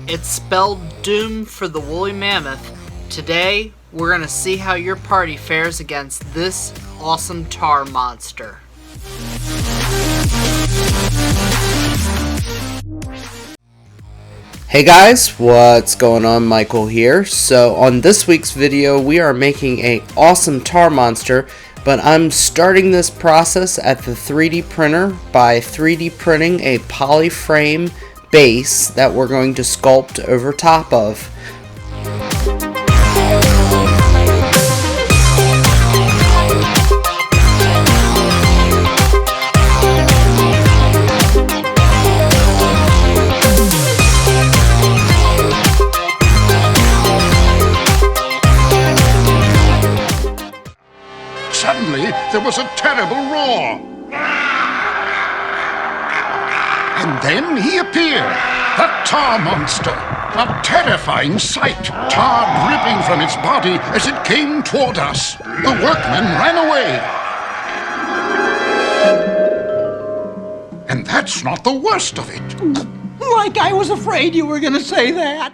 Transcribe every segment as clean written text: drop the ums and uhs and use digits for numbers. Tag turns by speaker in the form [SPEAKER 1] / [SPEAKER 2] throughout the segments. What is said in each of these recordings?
[SPEAKER 1] It's spelled doom for the woolly mammoth. Today, we're going to see how your party fares against this awesome tar monster.
[SPEAKER 2] Hey guys, what's going on? Michael here. So on this week's video, we are making an awesome tar monster, but I'm starting this process at the 3D printer by 3D printing a polyframe base that we're going to sculpt over top of.
[SPEAKER 3] Suddenly, there was a terrible roar. And then he appeared, the tar monster. A terrifying sight, tar dripping from its body as it came toward us. The workmen ran away. And that's not the worst of it.
[SPEAKER 4] Like I was afraid you were going to say that.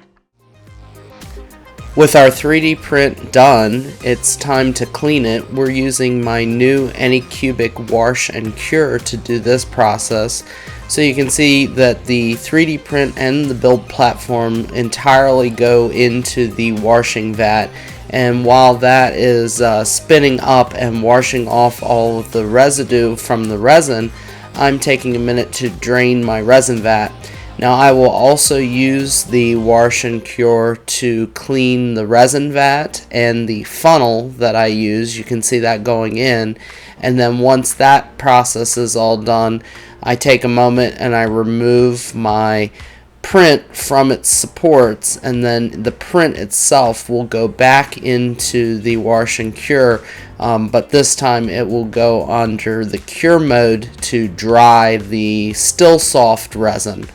[SPEAKER 2] With our 3D print done, it's time to clean it. We're using my new Anycubic wash and cure to do this process. So you can see that the 3D print and the build platform entirely go into the washing vat. And while that is spinning up and washing off all of the residue from the resin, I'm taking a minute to drain my resin vat. Now I will also use the wash and cure to clean the resin vat and the funnel that I use. You can see that going in. And then once that process is all done, I take a moment and I remove my print from its supports, and then the print itself will go back into the wash and cure, but this time it will go under the cure mode to dry the still soft resin.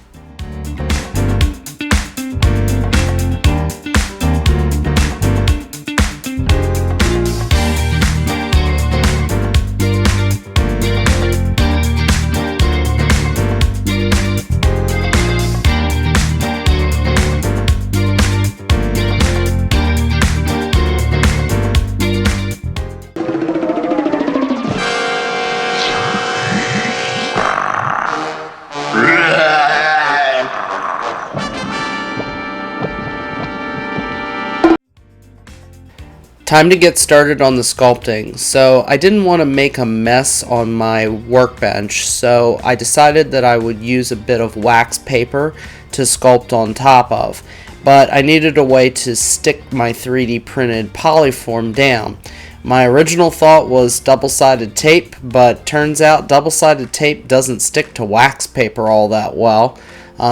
[SPEAKER 2] Time to get started on the sculpting. So I didn't want to make a mess on my workbench, so I decided that I would use a bit of wax paper to sculpt on top of. But I needed a way to stick my 3D printed polyform down. My original thought was double-sided tape, but turns out double-sided tape doesn't stick to wax paper all that well.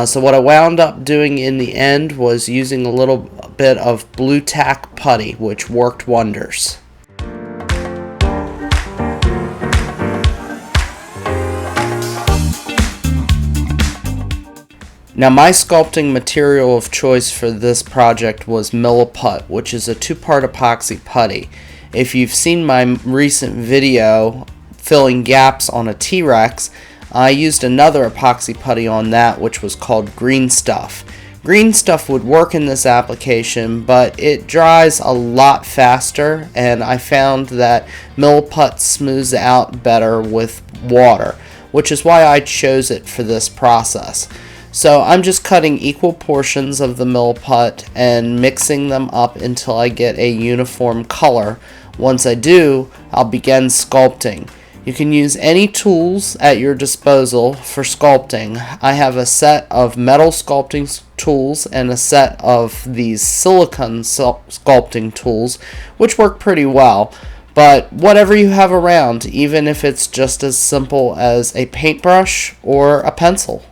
[SPEAKER 2] So what I wound up doing in the end was using a little bit of blue tack putty, which worked wonders. Now my sculpting material of choice for this project was Milliput, which is a two-part epoxy putty. If you've seen my recent video filling gaps on a T-Rex, I used another epoxy putty on that, which was called Green Stuff. Green Stuff would work in this application, but it dries a lot faster, and I found that Milliput smooths out better with water, which is why I chose it for this process. So I'm just cutting equal portions of the Milliput and mixing them up until I get a uniform color. Once I do, I'll begin sculpting. You can use any tools at your disposal for sculpting. I have a set of metal sculpting tools and a set of these silicone sculpting tools, which work pretty well. But whatever you have around, even if it's just as simple as a paintbrush or a pencil.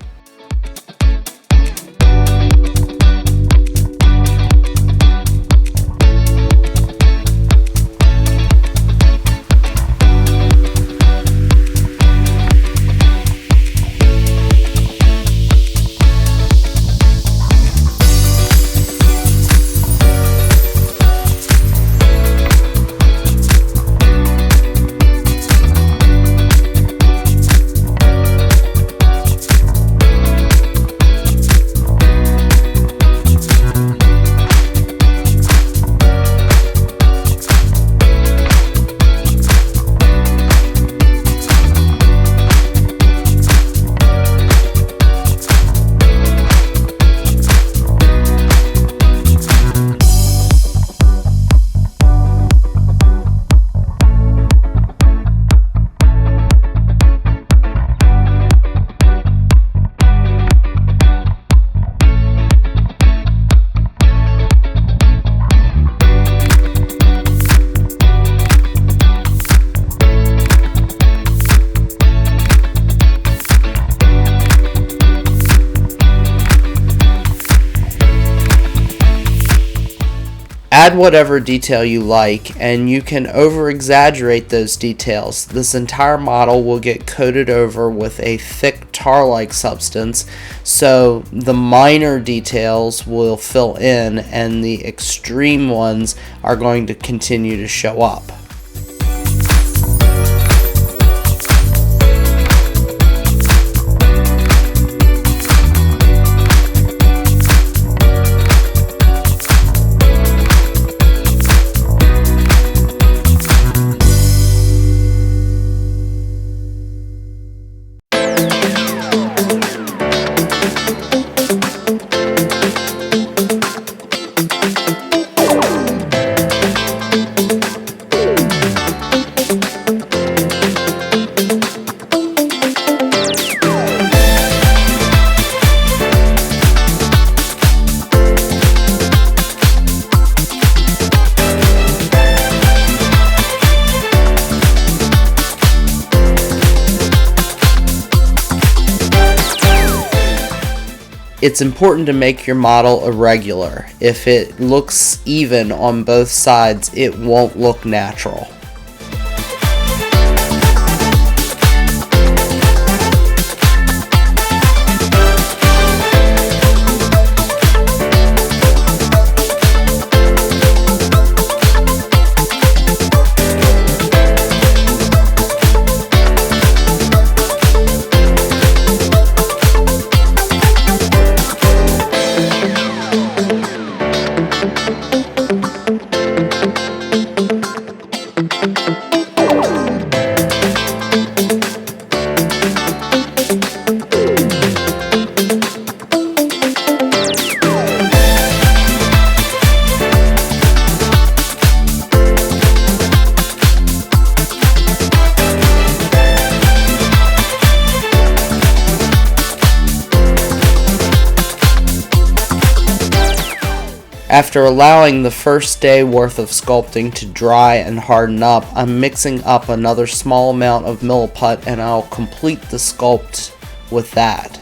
[SPEAKER 2] Add whatever detail you like, and you can over-exaggerate those details. This entire model will get coated over with a thick tar-like substance, so the minor details will fill in and the extreme ones are going to continue to show up. It's important to make your model irregular. If it looks even on both sides, it won't look natural. After allowing the first day worth of sculpting to dry and harden up, I'm mixing up another small amount of Milliput and I'll complete the sculpt with that.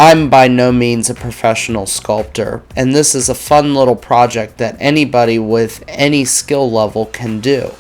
[SPEAKER 2] I'm by no means a professional sculptor, and this is a fun little project that anybody with any skill level can do.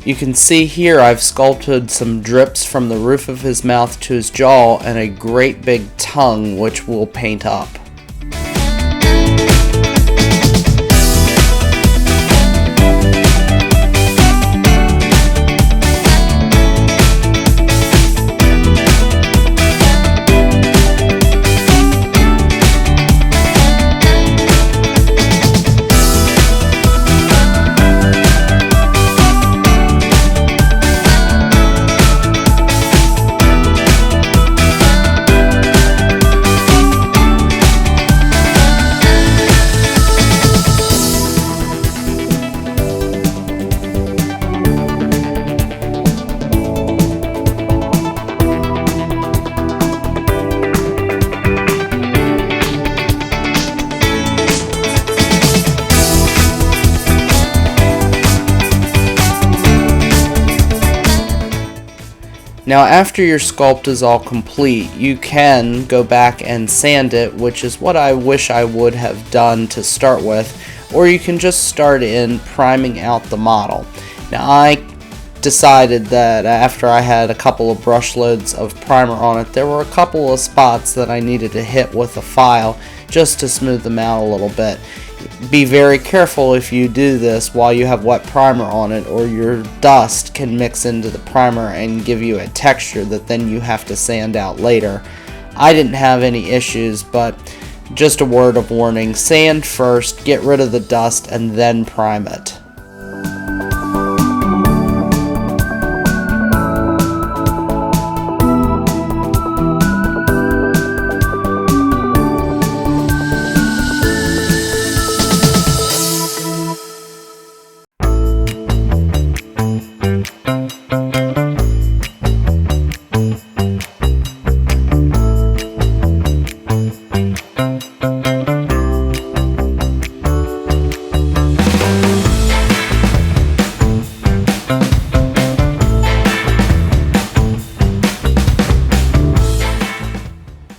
[SPEAKER 2] You can see here I've sculpted some drips from the roof of his mouth to his jaw and a great big tongue which we'll paint up. Now after your sculpt is all complete, you can go back and sand it, which is what I wish I would have done to start with, or you can just start in priming out the model. Now I decided that after I had a couple of brush loads of primer on it, there were a couple of spots that I needed to hit with a file just to smooth them out a little bit. Be very careful if you do this while you have wet primer on it, or your dust can mix into the primer and give you a texture that then you have to sand out later. I didn't have any issues, but just a word of warning, sand first, get rid of the dust, and then prime it.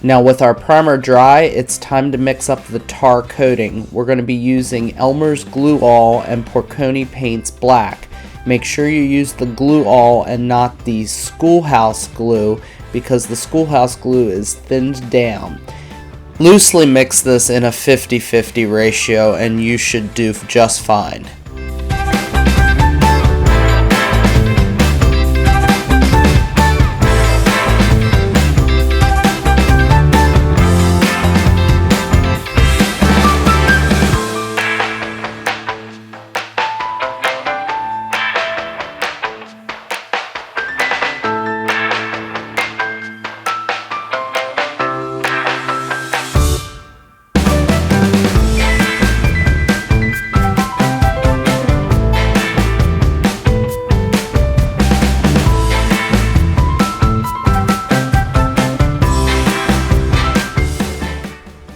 [SPEAKER 2] Now with our primer dry, it's time to mix up the tar coating. We're going to be using Elmer's Glue All and Porconi Paints Black. Make sure you use the glue all and not the schoolhouse glue, because the schoolhouse glue is thinned down. Loosely mix this in a 50-50 ratio and you should do just fine.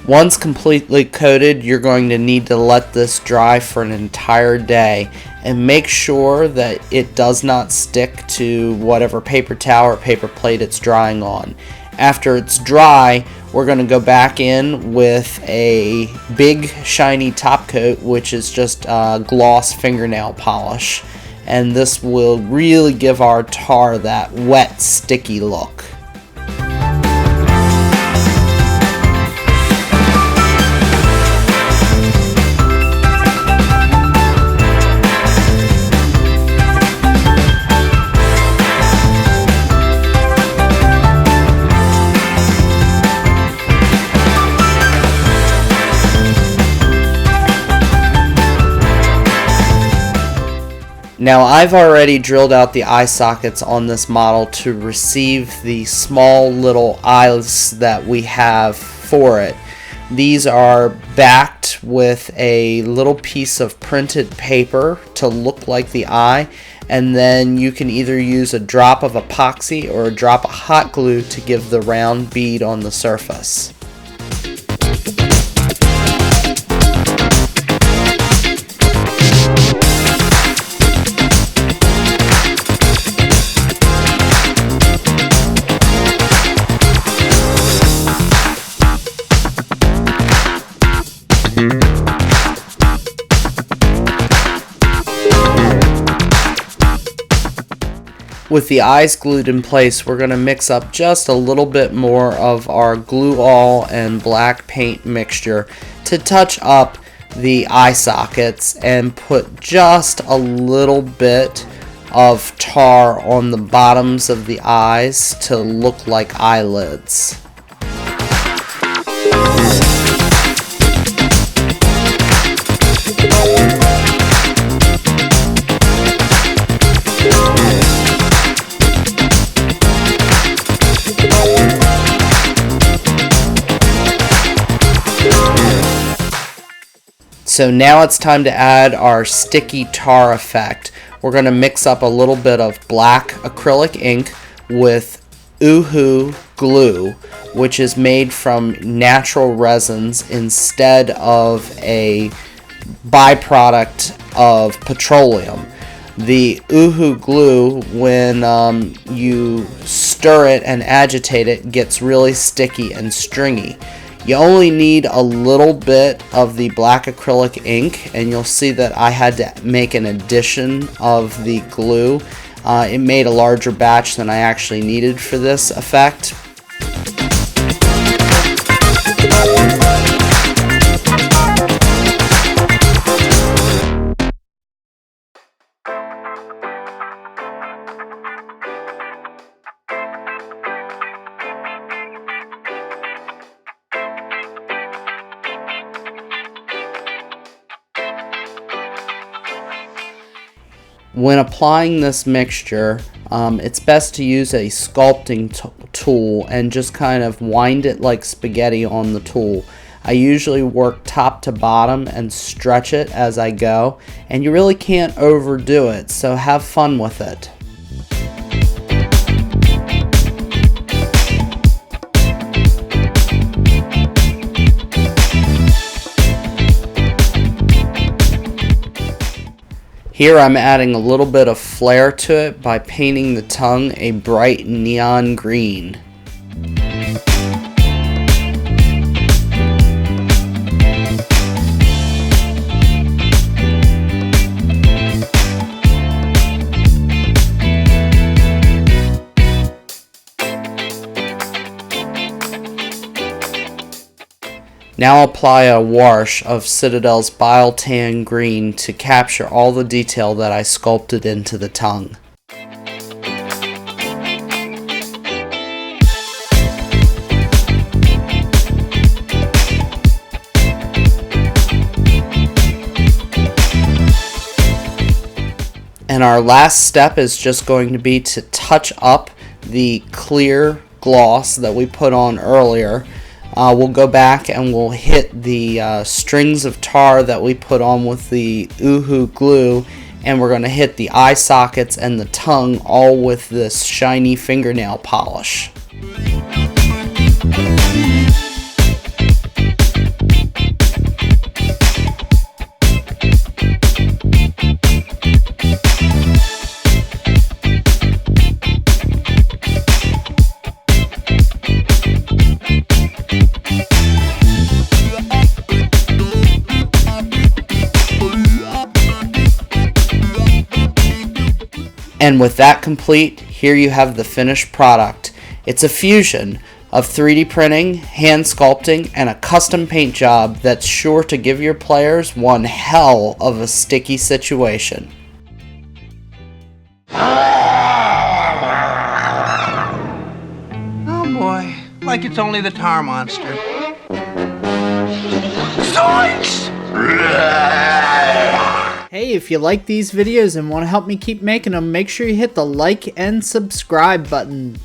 [SPEAKER 2] Once completely coated, you're going to need to let this dry for an entire day, and make sure that it does not stick to whatever paper towel or paper plate it's drying on. After it's dry, we're going to go back in with a big shiny top coat, which is just gloss fingernail polish, and this will really give our tar that wet, sticky look. Now I've already drilled out the eye sockets on this model to receive the small little eyes that we have for it. These are backed with a little piece of printed paper to look like the eye, and then you can either use a drop of epoxy or a drop of hot glue to give the round bead on the surface. With the eyes glued in place, we're going to mix up just a little bit more of our glue all and black paint mixture to touch up the eye sockets and put just a little bit of tar on the bottoms of the eyes to look like eyelids. So now it's time to add our sticky tar effect. We're going to mix up a little bit of black acrylic ink with Uhu glue, which is made from natural resins instead of a byproduct of petroleum. The Uhu glue, when you stir it and agitate it, gets really sticky and stringy. You only need a little bit of the black acrylic ink, and you'll see that I had to make an addition of the glue. It made a larger batch than I actually needed for this effect. When applying this mixture, it's best to use a sculpting tool and just kind of wind it like spaghetti on the tool. I usually work top to bottom and stretch it as I go, and you really can't overdo it, so have fun with it. Here I'm adding a little bit of flair to it by painting the tongue a bright neon green. Now apply a wash of Citadel's Bile Tan Green to capture all the detail that I sculpted into the tongue. And our last step is just going to be to touch up the clear gloss that we put on earlier. We'll go back and we'll hit the strings of tar that we put on with the Uhu glue, and we're going to hit the eye sockets and the tongue all with this shiny fingernail polish. And with that complete, here you have the finished product. It's a fusion of 3D printing, hand sculpting, and a custom paint job that's sure to give your players one hell of a sticky situation.
[SPEAKER 4] Oh boy, like it's only the tar monster. Zoinks!
[SPEAKER 1] Hey, if you like these videos and want to help me keep making them, make sure you hit the like and subscribe button.